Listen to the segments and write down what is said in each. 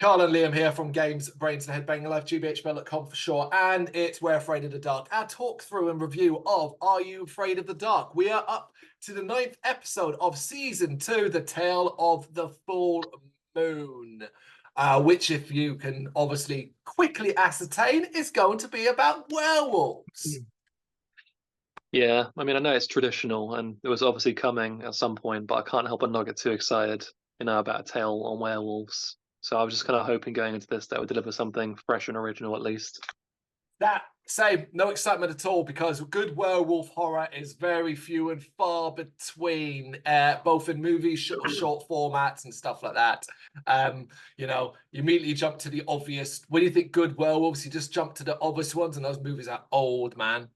Carl and Liam here from Brrraaains A Head-Banging Life, gbhblofficial for short, and it's We're Afraid of the Dark, our talk through and review of Are You Afraid of the Dark? We are up to the 9th episode of Season 2, The Tale of the Full Moon, which, if you can obviously quickly ascertain, is going to be about werewolves. Yeah, I mean, I know it's traditional and it was obviously coming at some point, but I can't help but not get too excited, about a tale on werewolves. So I was just kind of hoping going into this that would deliver something fresh and original at least. Same, no excitement at all, because good werewolf horror is very few and far between, both in movies, short formats and stuff like that. You immediately jump to the obvious. When you think good werewolves, you just jump to the obvious ones, and those movies are old, man.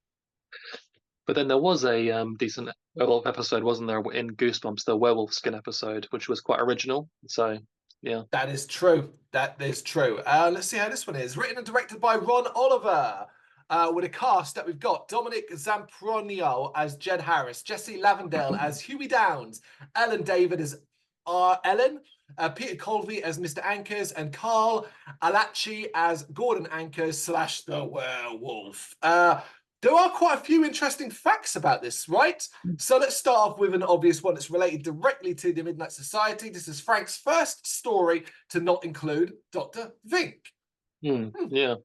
But then there was a decent werewolf episode, wasn't there, in Goosebumps, the werewolf skin episode, which was quite original. So, yeah. That is true. That is true. Let's see how this one is. Written and directed by Ron Oliver. With a cast that we've got Dominic Zampronio as Jed Harris, Jesse Lavendale as Huey Downs, Ellen David as Ellen, Peter Colvey as Mr. Anchors, and Carl Alachi as Gordon Anchors / the werewolf. There are quite a few interesting facts about this, right? So let's start off with an obvious one that's related directly to the Midnight Society. This is Frank's first story to not include Dr. Vink. Yeah.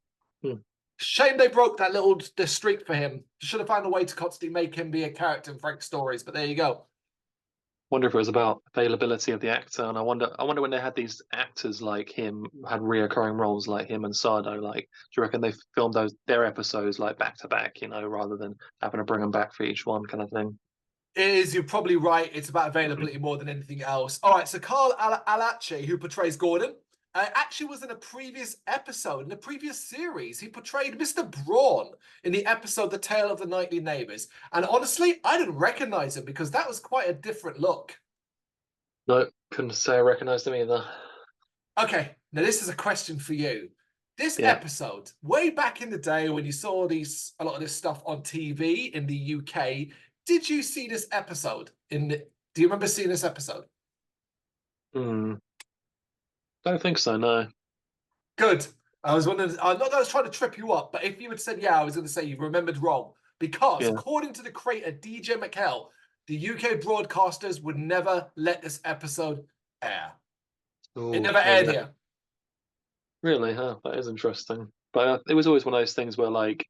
Shame they broke the streak for him. Should have found a way to constantly make him be a character in Frank's stories, but there you go. Wonder if it was about availability of the actor, and I wonder when they had these actors like him had reoccurring roles like him and Sardo. Like, do you reckon they filmed their episodes like back to back, rather than having to bring them back for each one, kind of thing? It is. You're probably right. It's about availability more than anything else. All right. So Carl Alachi, who portrays Gordon, actually was in a previous episode, in a previous series. He portrayed Mr. Braun in the episode The Tale of the Nightly Neighbors. And honestly, I didn't recognize him because that was quite a different look. No, couldn't say I recognized him either. Okay, now this is a question for you. This Yeah. episode, way back in the day when you saw a lot of this stuff on TV in the UK, did you see this episode? Do you remember seeing this episode? Don't think so, no. Good. I was wondering, not that I was trying to trip you up, but if you had said yeah, I was going to say you remembered wrong. Because Yeah. according to the creator, DJ McHell, the UK broadcasters would never let this episode air. Ooh, It never aired yeah. here. Really, huh? That is interesting. But it was always one of those things where, like,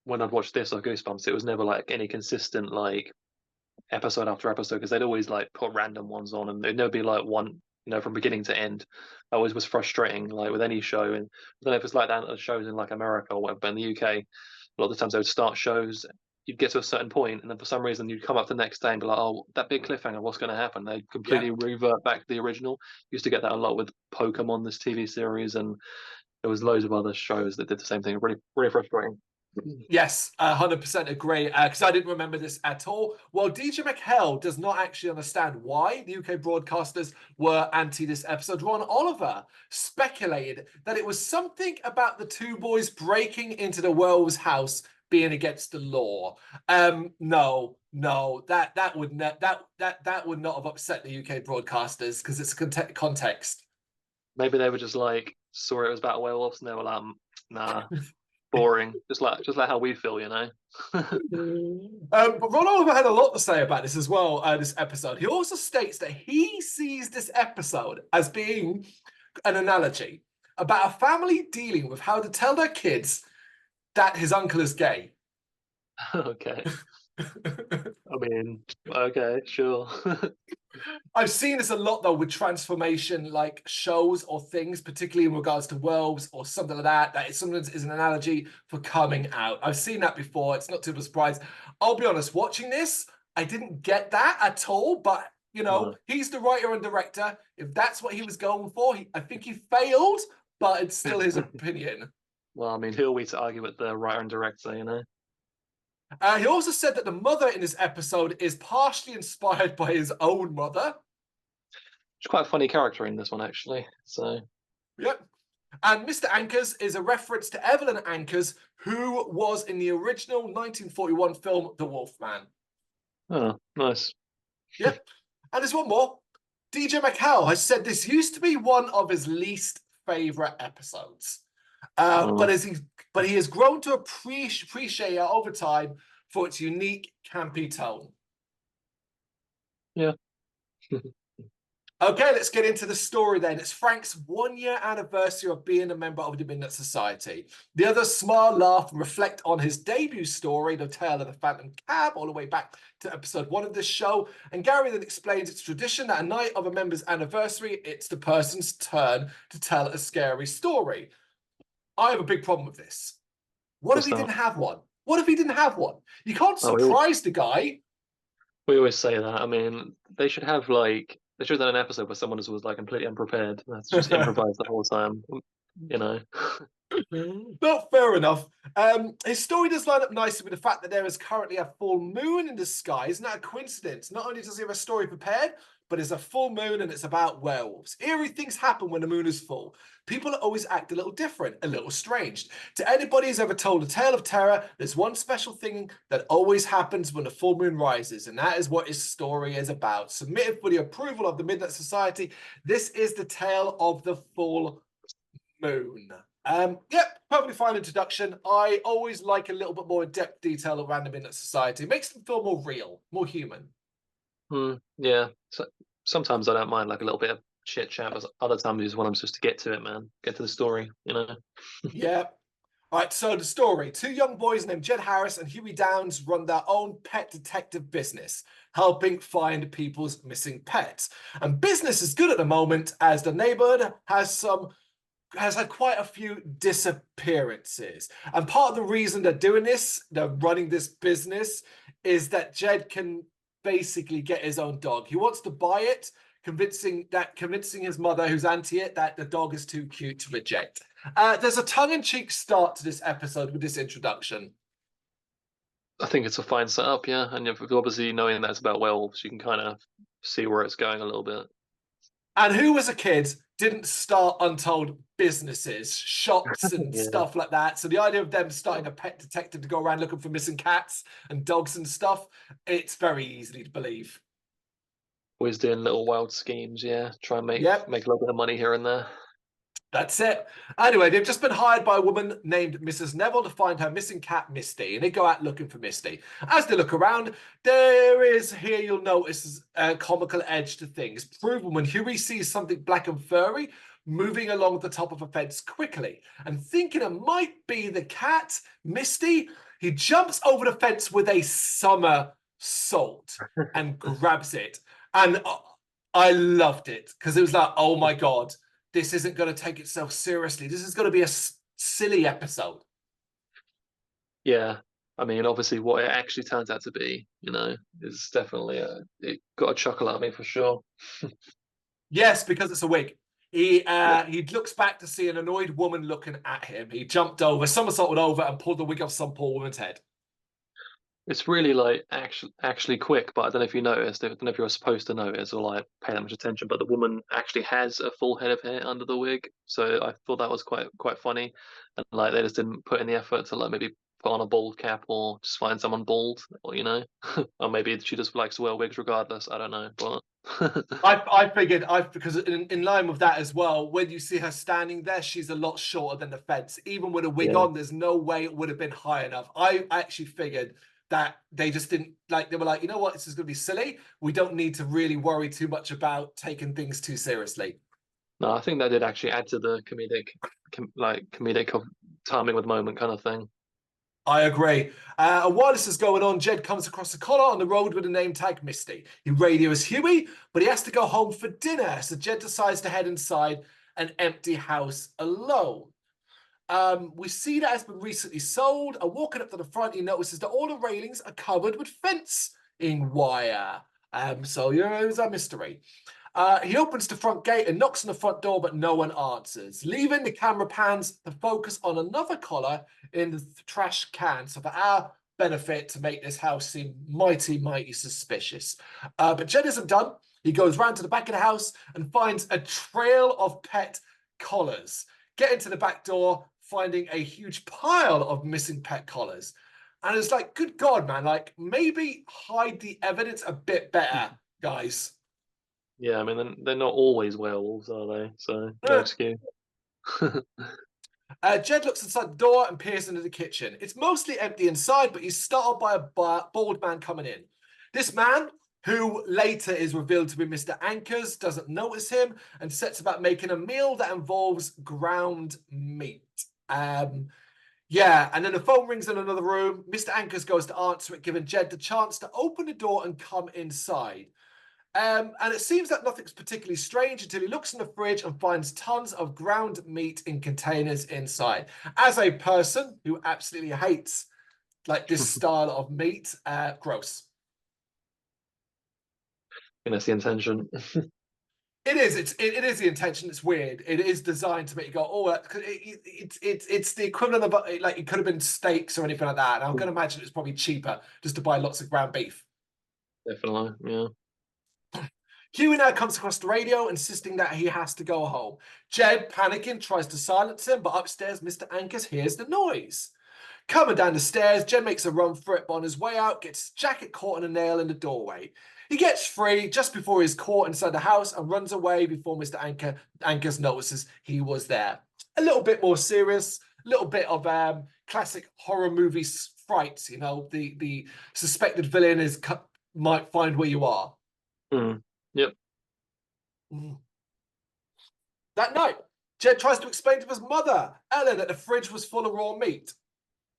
when I'd watch this or Goosebumps, it was never like any consistent like episode after episode, because they'd always like put random ones on, and there'd never be like one, from beginning to end. That always was frustrating, like with any show. And I don't know if it's like that at shows in like America or whatever, but in the UK, a lot of the times they would start shows, you'd get to a certain point, and then for some reason you'd come up the next day and be like, oh, that big cliffhanger, what's going to happen? They completely revert back to the original. Used to get that a lot with Pokemon, this TV series, and there was loads of other shows that did the same thing. Really, really frustrating. Yes, 100% agree, because I didn't remember this at all. Well, DJ McHell does not actually understand why the UK broadcasters were anti this episode. Ron Oliver speculated that it was something about the two boys breaking into the werewolf's house being against the law. No, that would not have upset the UK broadcasters, because it's context. Maybe they were just like saw it was about werewolves and they were like, nah, boring. just like how we feel. But Ron Oliver had a lot to say about this as well, this episode. He also states that he sees this episode as being an analogy about a family dealing with how to tell their kids that his uncle is gay. Okay. I mean, okay, sure. I've seen this a lot, though, with transformation like shows or things, particularly in regards to werewolves or something like that. That sometimes is an analogy for coming out. I've seen that before. It's not too of a surprise. I'll be honest, watching this, I didn't get that at all. But, he's the writer and director. If that's what he was going for, I think he failed, but it's still his opinion. Well, I mean, who are we to argue with the writer and director, He also said that the mother in this episode is partially inspired by his own mother. She's quite a funny character in this one, actually. So, yep. And Mr. Anchors is a reference to Evelyn Anchors, who was in the original 1941 film The Wolfman. Oh, nice. Yep. And there's one more. DJ McHell has said this used to be one of his least favorite episodes. Oh, But he has grown to appreciate it over time for its unique campy tone. yeah. Okay, let's get into the story then. It's Frank's 1-year anniversary of being a member of the Midnight Society. The others smile, laugh, and reflect on his debut story, The Tale of the Phantom Cab, all the way back to episode 1 of this show. And Gary then explains it's tradition that a night of a member's anniversary, it's the person's turn to tell a scary story. I have a big problem with this. What if What's he that? didn't have one? What if he didn't have one? You can't Oh, surprise the guy. we always say that. I mean, they should have like they should have done an episode where someone was like completely unprepared. That's just improvised the whole time. You know. But fair enough. His story does line up nicely with the fact that there is currently a full moon in the sky. Isn't that a coincidence? Not only does he have a story prepared, but it's a full moon and it's about werewolves. Eerie things happen when the moon is full. People always act a little different, a little strange. To anybody who's ever told a tale of terror, there's one special thing that always happens when the full moon rises, and that is what his story is about. Submitted for the approval of the Midnight Society, this is the tale of the full moon. Yep, perfectly fine introduction. I always like a little bit more in-depth detail around the Midnight Society. It makes them feel more real, more human. Yeah. So, sometimes I don't mind like a little bit of chit chat, but other times you just want them just to get to it, man. Get to the story, you know. Yeah. All right, so the story. 2 young boys named Jed Harris and Huey Downs run their own pet detective business, helping find people's missing pets. And business is good at the moment as the neighborhood has had quite a few disappearances. And part of the reason they're doing this, they're running this business, is that Jed can basically get his own dog. He wants to buy it, convincing his mother, who's anti it, that the dog is too cute to reject. There's a tongue-in-cheek start to this episode with this introduction. I think it's a fine setup, yeah. And obviously knowing that it's about werewolves, you can kind of see where it's going a little bit. And who, as a kid, didn't start untold businesses, shops, and Yeah. stuff like that? So the idea of them starting a pet detective to go around looking for missing cats and dogs and stuff, it's very easily to believe. Always doing little wild schemes, yeah. Try and Yep, make a little bit of money here and there. that's it. Anyway, they've just been hired by a woman named Mrs. Neville to find her missing cat, Misty, and they go out looking for Misty. As they look around, there is, here you'll notice, a comical edge to things, proven when Huey sees something black and furry moving along the top of a fence quickly. And thinking it might be the cat, Misty, he jumps over the fence with a somersault and grabs it. And I loved it because it was like, oh my God, this isn't going to take itself seriously. This is going to be a silly episode. Yeah. I mean, obviously, what it actually turns out to be, you know, is definitely it got a chuckle at me for sure. Yes, because it's a wig. He looks back to see an annoyed woman looking at him. He jumped over, somersaulted over, and pulled the wig off some poor woman's head. It's really like actually quick, but I don't know if you noticed. I don't know if you're supposed to notice or like pay that much attention. But the woman actually has a full head of hair under the wig, so I thought that was quite funny. And like they just didn't put in the effort to like maybe put on a bald cap or just find someone bald, or you know, or maybe she just likes to wear wigs regardless. I don't know, but I figured because in line with that as well, when you see her standing there, she's a lot shorter than the fence. Even with a wig yeah. on, there's no way it would have been high enough. I actually figured that they just didn't like, they were like, you know what, this is going to be silly. We don't need to really worry too much about taking things too seriously. No, I think that did actually add to the comedic timing with the moment kind of thing. I agree. And while this is going on, Jed comes across a collar on the road with the name tag Misty. He radios Huey, but he has to go home for dinner, so Jed decides to head inside an empty house alone. We see that it's been recently sold, and walking up to the front, he notices that all the railings are covered with fencing wire. So here's a mystery. He opens the front gate and knocks on the front door, but no one answers. Leaving, the camera pans to focus on another collar in the trash can. So for our benefit, to make this house seem mighty, mighty suspicious. But Jed isn't done. He goes round to the back of the house and finds a trail of pet collars. Getting to the back door, finding a huge pile of missing pet collars. And it's like, good God, man, like maybe hide the evidence a bit better, guys. Yeah, I mean they're not always werewolves, are they? So no excuse. Jed looks inside the door and peers into the kitchen. It's mostly empty inside, but he's startled by a bald man coming in. This man, who later is revealed to be Mr. Anchors, doesn't notice him and sets about making a meal that involves ground meat. Yeah, and then the phone rings in another room. Mr. Anchors goes to answer it, giving Jed the chance to open the door and come inside. And it seems that nothing's particularly strange until he looks in the fridge and finds tons of ground meat in containers inside. As a person who absolutely hates like this style of meat, gross. And that's the intention. It is. It is the intention. It's weird. It is designed to make you go, oh, it's the equivalent of like it could have been steaks or anything like that. And I'm going to imagine it's probably cheaper just to buy lots of ground beef. Definitely, yeah. Huey now comes across the radio, insisting that he has to go home. Jed, panicking, tries to silence him, but upstairs, Mr. Anchors hears the noise. Coming down the stairs, Jed makes a run for it, but on his way out, gets his jacket caught in a nail in the doorway. He gets free just before he's caught inside the house and runs away before Mr. Anchors notices he was there. A little bit more serious, a little bit of classic horror movie frights. You know, the suspected villain might find where you are. Yep. That night, Jed tries to explain to his mother, Ellen, that the fridge was full of raw meat.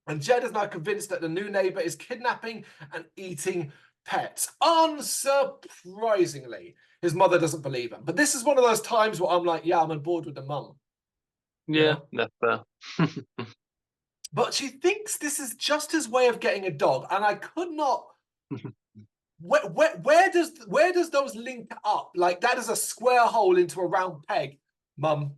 And Jed is now convinced that the new neighbor is kidnapping and eating pets. Unsurprisingly, his mother doesn't believe him. But this is one of those times where I'm like, yeah, I'm on board with the mum. Yeah, that's fair. But she thinks this is just his way of getting a dog. And I could not... Where does those link up? Like that is a square hole into a round peg, mum.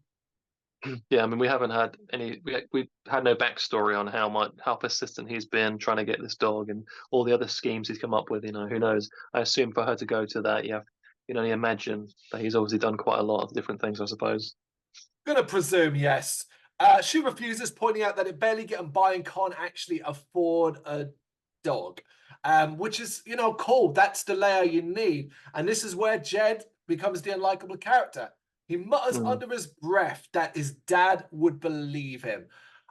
Yeah, I mean, we haven't had any. We had no backstory on how persistent he's been trying to get this dog and all the other schemes he's come up with. You know, who knows? I assume for her to go to that, you can only imagine that he's obviously done quite a lot of different things. I suppose. Gonna presume yes. She refuses, pointing out that it barely getting by and can't actually afford a dog. Which is, cool. That's the layer you need. And this is where Jed becomes the unlikable character. He mutters under his breath that his dad would believe him.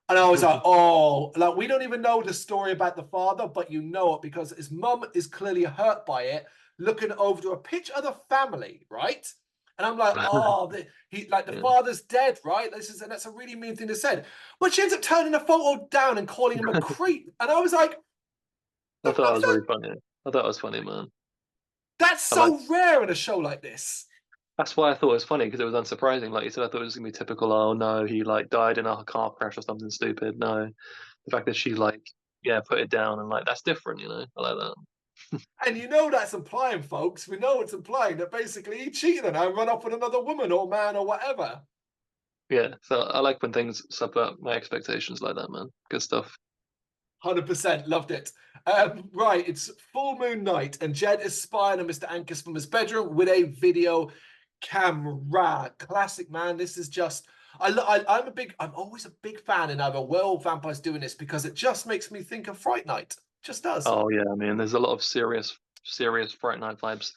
And I was like, oh, like we don't even know the story about the father, but you know it because his mum is clearly hurt by it, looking over to a picture of the family, right? And I'm like, oh, the father's dead, right? And that's a really mean thing to say. But she ends up turning the photo down and calling him a creep. And I was like, I thought it was really funny. I thought it was funny, man. That's so rare in a show like this. That's why I thought it was funny because it was unsurprising. Like you said, I thought it was gonna be typical. Oh no, he like died in a car crash or something stupid. No, the fact that she put it down and that's different. I like that. And that's implying, folks. We know it's implying that basically he cheated on her and run off with another woman or man or whatever. Yeah, so I like when things subvert my expectations like that, man. Good stuff. 100% loved it. Right, it's full moon night, and Jed is spying on Mr. Anchors from his bedroom with a video camera. Classic, man. This is just. I'm always a big fan in either werewolf vampires doing this because it just makes me think of Fright Night. Just does. Oh yeah, I mean, there's a lot of serious Fright Night vibes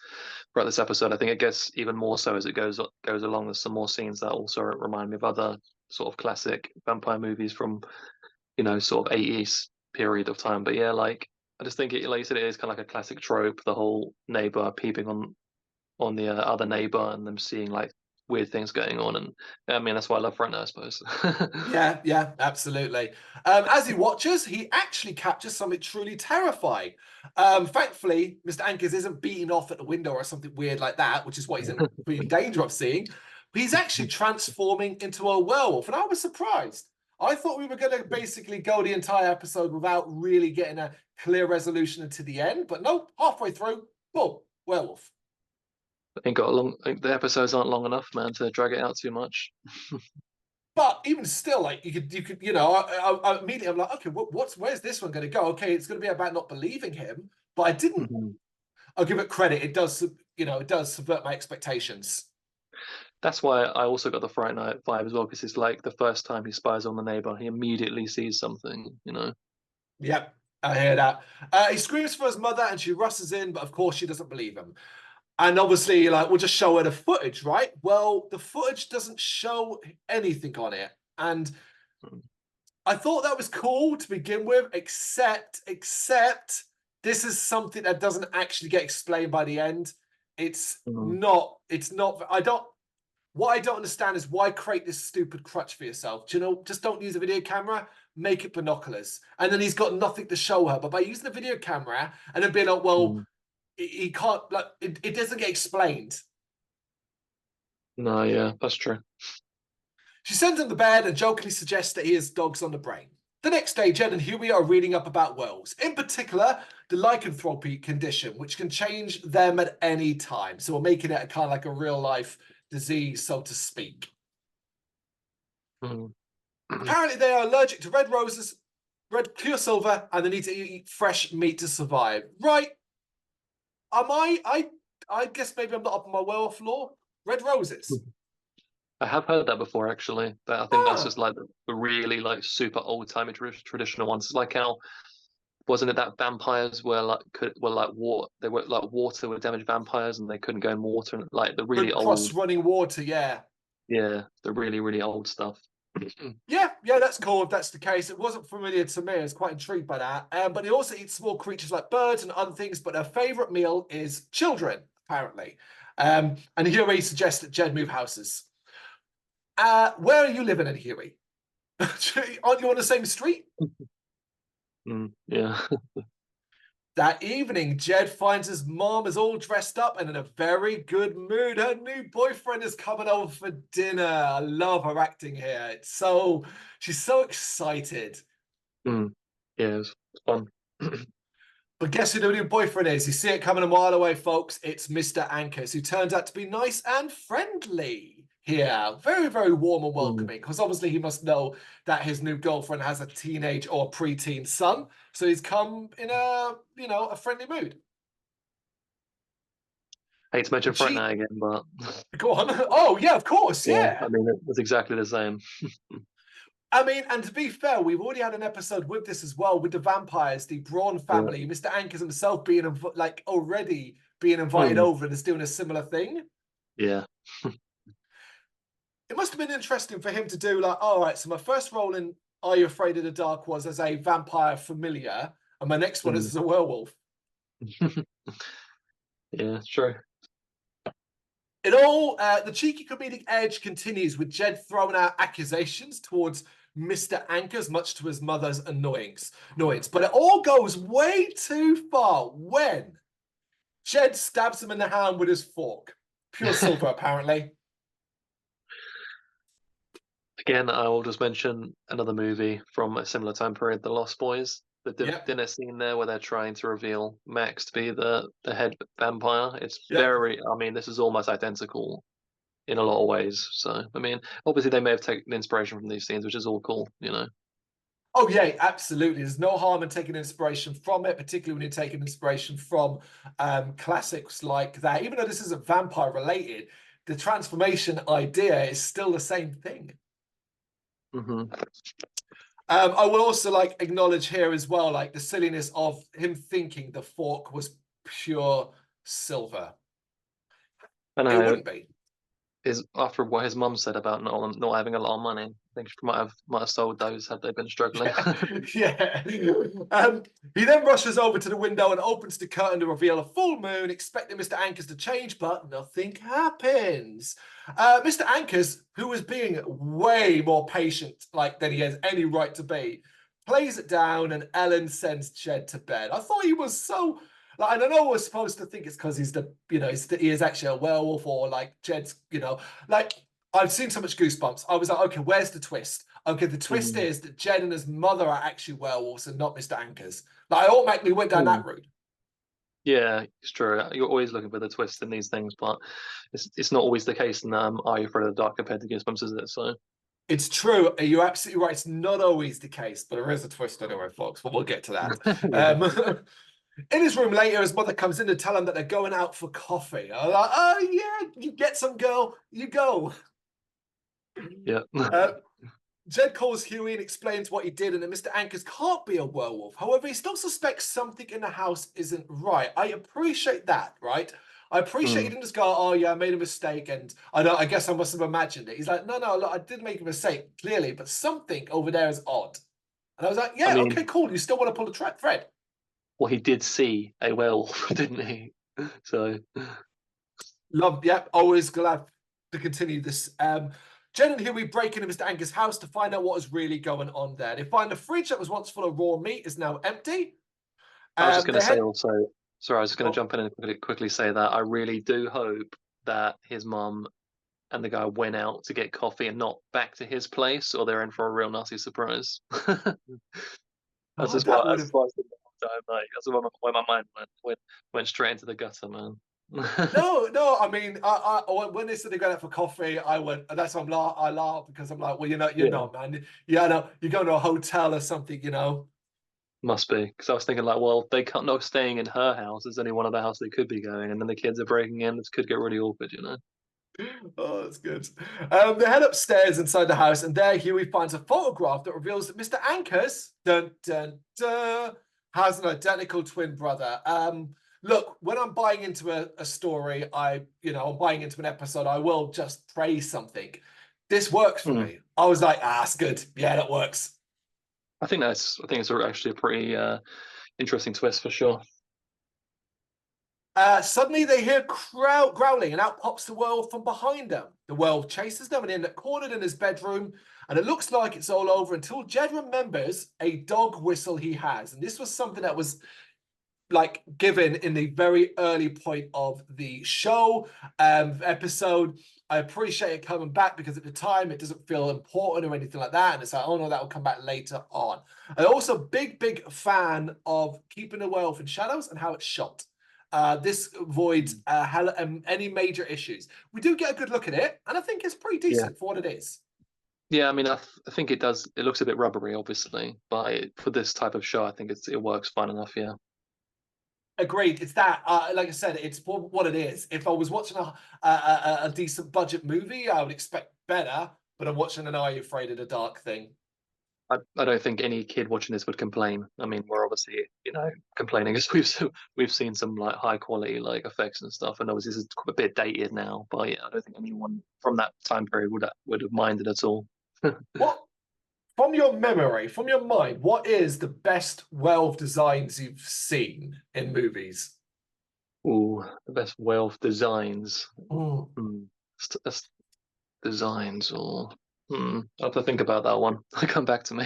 throughout this episode. I think it gets even more so as it goes along. There's some more scenes that also remind me of other sort of classic vampire movies from, sort of 80s period of time. But yeah, I just think it, like you said, it is kind of like a classic trope. The whole neighbor peeping on the other neighbor and them seeing weird things going on, and I mean that's why I love Fright Night, I suppose. Yeah, absolutely. As he watches, he actually captures something truly terrifying. Thankfully, Mr. Anchors isn't beating off at the window or something weird like that, which is what he's in danger of seeing. But he's actually transforming into a werewolf, and I was surprised. I thought we were going to basically go the entire episode without really getting a clear resolution until the end, but no, halfway through, boom, werewolf. The episodes aren't long enough, man, to drag it out too much. But even still, you could, I immediately I'm like, okay, where's this one going to go? Okay, it's going to be about not believing him, but I didn't. I'll give it credit. It does, it does subvert my expectations. That's why I also got the Fright Night vibe as well, because it's like the first time he spies on the neighbor, he immediately sees something, Yep, I hear that. He screams for his mother and she rushes in, but of course she doesn't believe him. And obviously, like, we'll just show her the footage, right? Well, the footage doesn't show anything on it. And Mm. I thought that was cool to begin with, except this is something that doesn't actually get explained by the end. Mm. It's not, what I don't understand is why create this stupid crutch for yourself? Do you know, just don't use a video camera, make it binoculars. And then he's got nothing to show her. But by using the video camera and then being like, well, Mm. he can't, like, it doesn't get explained. No, yeah, that's true. She sends him to bed and jokingly suggests that he has dogs on the brain. The next day, Jed and Huey are reading up about werewolves, in particular, the lycanthropy condition, which can change them at any time. So we're making it a kind of like a real life disease, so to speak. Mm. Apparently, they are allergic to red roses, red pure silver, and they need to eat fresh meat to survive. Right? Am I guess maybe I'm not up on my werewolf lore. Red roses. I have heard that before, actually. But I think that's Ah, just like the really like super old timey traditional ones. It's like how wasn't it that vampires were like water? They were like water would damage vampires, and they couldn't go in water. And like the really couldn't cross old, running water. Yeah. yeah, the really old stuff. Yeah, that's cool if that's the case. It wasn't familiar to me. I was quite intrigued by that. But they also eat small creatures like birds and other things, but their favorite meal is children, apparently. And Huey suggests that Jed move houses. Where are you living in, Huey? Aren't you on the same street? Yeah. That evening, Jed finds his mom is all dressed up and in a very good mood. Her new boyfriend is coming over for dinner. I love her acting here. She's so excited. Mm. Yeah, it's fun. But guess who the new boyfriend is? You see it coming a mile away, folks. It's Mr. Anchors, who turns out to be nice and friendly here. Very, very warm and Mm. welcoming, because obviously he must know that his new girlfriend has a teenage or preteen son. So he's come in a friendly mood. Hate to mention And Fright she, Night again, but go on. Oh, yeah, of course. yeah, Yeah. I mean it was exactly the same. I mean, and to be fair, we've already had an episode with this as well, with the vampires, the Braun Yeah. family, Mr. Anchors himself being like already being invited Mm. over and is doing a similar thing. Yeah. It must have been interesting for him to do, like, all right, so my first role in Are You Afraid of the Dark was as a vampire familiar, and my next one is Mm. as a werewolf. Yeah, true. The cheeky comedic edge continues with Jed throwing out accusations towards Mr. Anchors, much to his mother's annoyance. But it all goes way too far when Jed stabs him in the hand with his fork. Pure silver, apparently. Again, I will just mention another movie from a similar time period, The Lost Boys. The Yep, dinner scene there where they're trying to reveal Max to be the head vampire. It's yep. very, I mean, this is almost identical in a lot of ways. So, I mean, obviously they may have taken inspiration from these scenes, which is all cool, you know. Oh yeah, absolutely. There's no harm in taking inspiration from it, particularly when you're taking inspiration from classics like that. Even though this isn't vampire related, the transformation idea is still the same thing. Hmm. I will also like acknowledge here as well, like the silliness of him thinking the fork was pure silver. I It know wouldn't be. is after what his mum said about not having a lot of money. I think she might have sold those had they been struggling. Yeah. He then rushes over to the window and opens the curtain to reveal a full moon, expecting Mr. Anchors to change, but nothing happens. Mr. Anchors, who was being way more patient like than he has any right to be, plays it down, and Ellen sends Jed to bed. I thought he was so like, and I know we're supposed to think it's because he is actually a werewolf, or like Jed's, like, I've seen so much Goosebumps. I was like, okay, where's the twist? Okay, the twist Mm. is that Jed and his mother are actually werewolves and not Mr. Anchors. Like, I automatically went down Mm. that route. Yeah, it's true. You're always looking for the twist in these things, but it's not always the case in Are You Afraid of the Dark compared to Goosebumps, is it? So It's true. You're absolutely right. It's not always the case, but there is a twist anyway, folks. But we'll get to that. yeah, In his room later, his mother comes in to tell him that they're going out for coffee. I'm like, oh yeah, you get some, girl. You go. yeah. Uh, Jed calls Huey and explains what he did, and that Mr. Anchors can't be a werewolf. However, he still suspects something in the house isn't right. I appreciate that, right? I appreciate he Mm. didn't just go, oh yeah, I made a mistake and I guess I must have imagined it. He's like, no, look, I did make a mistake, clearly, but something over there is odd. And I was like, I yeah, okay, mean, cool. You still want to pull the thread. well, he did see a werewolf, didn't he? So, Love, yep, always glad to continue this. Jen and Huey break into Mr. Angus' house to find out what is really going on there. They find the fridge that was once full of raw meat is now empty. I was just going They to say head. also, sorry, I was just going to Oh, jump in and quickly say that I really do hope that his mum and the guy went out to get coffee and not back to his place, or they're in for a real nasty surprise. God, that would That's have. what I was thinking the whole time. Like, that's where my mind went straight into the gutter, man. No. I mean, when they said they going out for coffee, I went. That's why I laughed because I'm like, well, you're Yeah, not, man. Yeah, no, you're going to a hotel or something, you know. must be because I was thinking like, well, they can't not staying in her house. There's only one other house they could be going, and then the kids are breaking in. This could get really awkward, you know. Oh, that's good. They head upstairs inside the house, and there Huey finds a photograph that reveals that Mr. Anchors dun, dun, dun, has an identical twin brother. Look, when I'm buying into a story, I'm buying into an episode, I will just praise something. This works for Hmm. me. I was like, it's good. Yeah, that works. I think it's actually a pretty interesting twist for sure. Suddenly they hear growling, and out pops the werewolf from behind them. The werewolf chases them and end up cornered in his bedroom, and it looks like it's all over until Jed remembers a dog whistle he has. And this was something that was like given in the very early point of the show episode. I appreciate it coming back because at the time it doesn't feel important or anything like that. And it's like, oh no, that will come back later on. I'm also big fan of keeping the werewolf in shadows and how it's shot. This avoids any major issues. We do get a good look at it, and I think it's pretty Yeah. decent for what it is. Yeah, I mean, I think it does. It looks a bit rubbery, obviously, but for this type of show, I think it works fine enough. Yeah, Agreed. It's that, like I said, it's what it is. If I was watching a decent budget movie, I would expect better. But I'm watching an Are You Afraid of the Dark thing. I don't think any kid watching this would complain. I mean, we're obviously complaining because we've seen some like high quality like effects and stuff, and obviously this is a bit dated now. But yeah, I don't think anyone from that time period would have minded at all. What, from your memory, from your mind, what is the best werewolf designs you've seen in movies? Ooh, the best wealth designs. Mm. Hmm. Designs or I'll have to think about that one. Come back to me.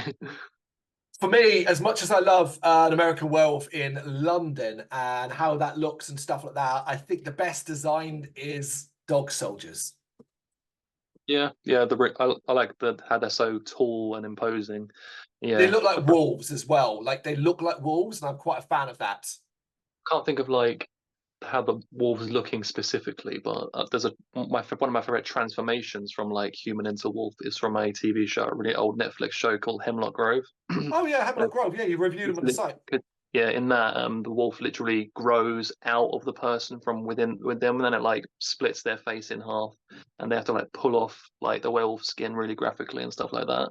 For me, as much as I love an American Werewolf in London and how that looks and stuff like that, I think the best designed is Dog Soldiers. Yeah. I like the how they're so tall and imposing. They Yeah, look I like wolves as well. Like they look like wolves, and I'm quite a fan of that. can't think of like how the wolf is looking specifically, but there's one of my favorite transformations from like human into wolf is from a TV show, a really old Netflix show called Hemlock Grove. Oh yeah, Hemlock Grove. Yeah, you reviewed them It's on the site. yeah, in that the wolf literally grows out of the person from with them, and then it like splits their face in half, and they have to like pull off like the werewolf skin really graphically and stuff like that.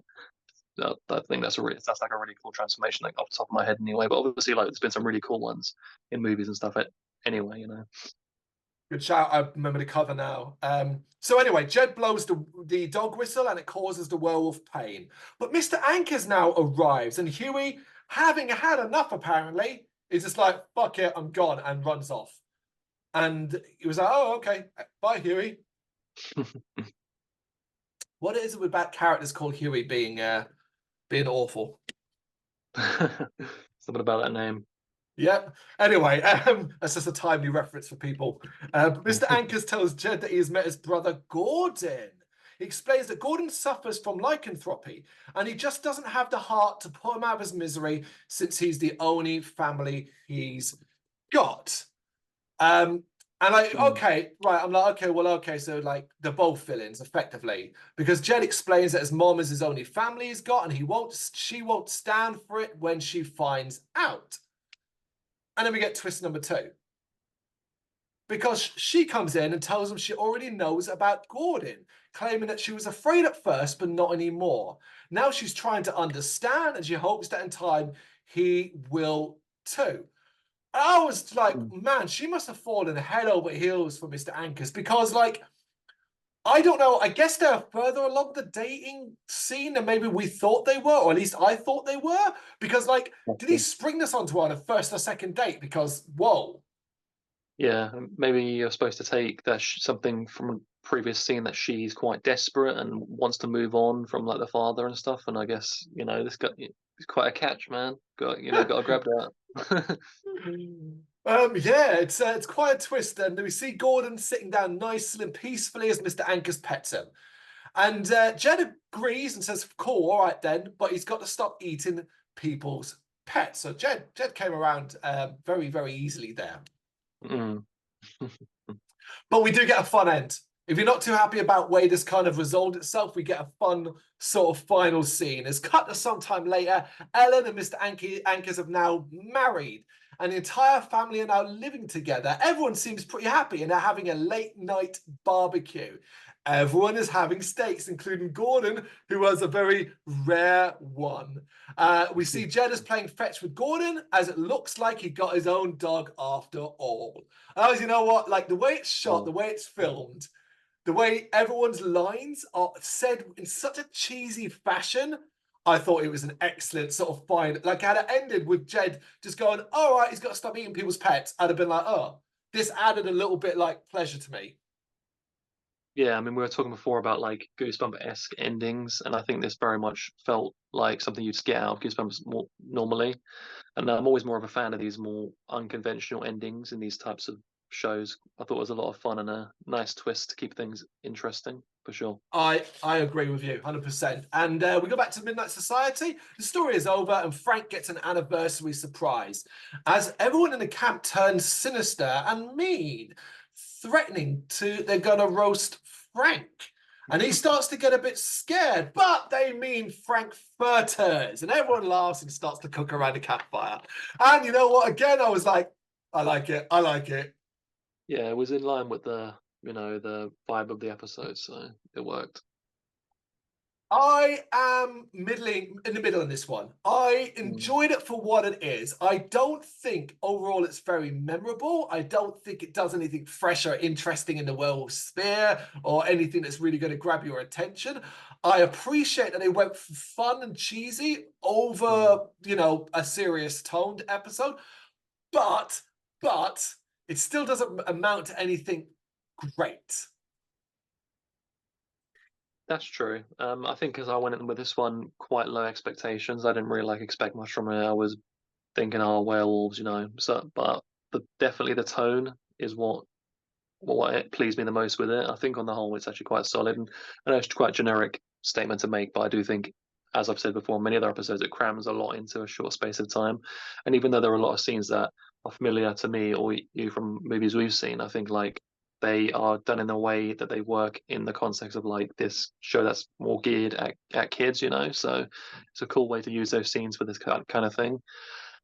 I think that's like a really cool transformation, like off the top of my head anyway. But obviously, like there's been some really cool ones in movies and stuff. Anyway, you know. Good shout. I remember the cover now. So anyway, Jed blows the dog whistle and it causes the werewolf pain. But Mr. Anchors now arrives, and Huey, having had enough apparently, is just like, fuck it, I'm gone, and runs off. And he was like, oh, okay, bye, Huey. What is it about characters called Huey being awful? Something about that name. Yep. Anyway, that's just a timely reference for people. Mr. Anchors tells Jed that he has met his brother Gordon. He explains that Gordon suffers from lycanthropy and he just doesn't have the heart to put him out of his misery since he's the only family he's got. And like, okay, right. I'm like, okay, well, okay. So like they're both villains effectively because Jed explains that his mom is his only family he's got and she won't stand for it when she finds out. And then we get twist number two. Because she comes in and tells him she already knows about Gordon, claiming that she was afraid at first, but not anymore. Now she's trying to understand and she hopes that in time he will too. I was like, man, she must have fallen head over heels for Mr. Anchors, because like, I don't know, I guess they're further along the dating scene than maybe we thought they were, or at least I thought they were, because like, did he spring this onto her on a first or second date? Because, whoa. Yeah, maybe you're supposed to take that something from a previous scene that she's quite desperate and wants to move on from like the father and stuff. And I guess this guy it's quite a catch, man. Got got to grab that. Yeah, it's quite a twist. And we see Gordon sitting down nicely and peacefully as Mr. Anchors pets him. And Jed agrees and says, cool, all right then, but he's got to stop eating people's pets. So Jed came around very, very easily there. Mm. But we do get a fun end. If you're not too happy about way this kind of resolved itself, we get a fun sort of final scene. It's cut to sometime later. Ellen and Mr. Anchors have now married, and the entire family are now living together. Everyone seems pretty happy, and they're having a late night barbecue. Everyone is having steaks, including Gordon, who has a very rare one. We see Jed is playing fetch with Gordon, as it looks like he got his own dog after all. And you know what? Like the way it's shot, the way it's filmed, the way everyone's lines are said in such a cheesy fashion, I thought it was an excellent sort of find. Like, had it ended with Jed just going, all right, he's got to stop eating people's pets, I'd have been like, oh, this added a little bit like pleasure to me. Yeah, I mean, we were talking before about like Goosebump-esque endings, and I think this very much felt like something you'd get out of Goosebumps more normally. And I'm always more of a fan of these more unconventional endings in these types of shows. I thought it was a lot of fun and a nice twist to keep things interesting, for sure. I agree with you 100%. And we go back to Midnight Society. The story is over, and Frank gets an anniversary surprise as everyone in the camp turns sinister and mean, threatening they're gonna roast Frank. And he starts to get a bit scared, but they mean Frank Furters, and everyone laughs and starts to cook around the campfire. And you know what? Again, I was like, I like it. I like it. Yeah, it was in line with the the vibe of the episode, so it worked. I am middling in the middle in this one. I enjoyed it for what it is. I don't think overall it's very memorable. I don't think it does anything fresh or interesting in the werewolf sphere or anything that's really going to grab your attention. I appreciate that they went for fun and cheesy over, a serious toned episode, but it still doesn't amount to anything great. That's true. I think as I went in with this one, quite low expectations. I didn't really expect much from it. I was thinking, oh, werewolves, So, but definitely the tone is what it pleased me the most with it. I think on the whole, it's actually quite solid, and I know it's quite a generic statement to make, but I do think, as I've said before, in many other episodes, it crams a lot into a short space of time. And even though there are a lot of scenes that are familiar to me or you from movies we've seen, I think they are done in a way that they work in the context of this show that's more geared at kids, So it's a cool way to use those scenes for this kind of thing.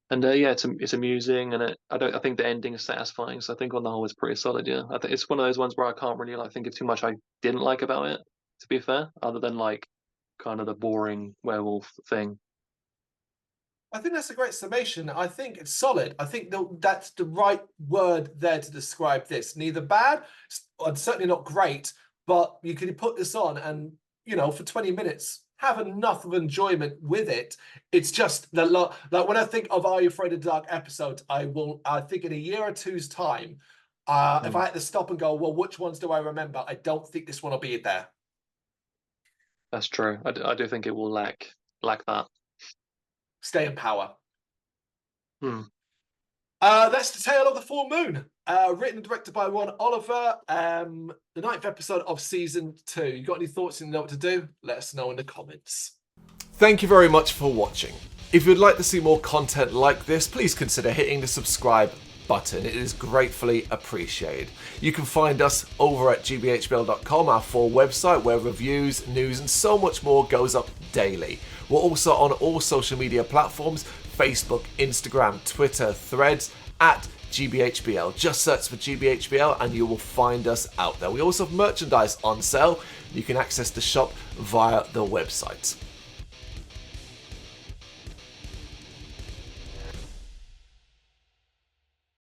And yeah, it's amusing, and I think the ending is satisfying. So I think on the whole, it's pretty solid. Yeah, I think it's one of those ones where I can't really think of too much I didn't like about it. To be fair, other than kind of the boring werewolf thing. I think that's a great summation. I think it's solid. I think that's the right word there to describe this. Neither bad, and certainly not great, but you can put this on and, for 20 minutes, have enough of enjoyment with it. It's just that, like when I think of Are You Afraid of the Dark episodes, I think in a year or two's time, if I had to stop and go, well, which ones do I remember? I don't think this one will be there. That's true. I do think it will lack that. Stay in power. Hmm. That's the Tale of the Full Moon, written and directed by Ron Oliver. The 9th episode of season 2. You got any thoughts and know what to do? Let us know in the comments. Thank you very much for watching. If you'd like to see more content like this, please consider hitting the subscribe button. It is gratefully appreciated. You can find us over at gbhbl.com, our full website where reviews, news and so much more goes up daily. We're also on all social media platforms: Facebook, Instagram, Twitter, Threads, at gbhbl. Just search for gbhbl and you will find us out there. We also have merchandise on sale. You can access the shop via the website.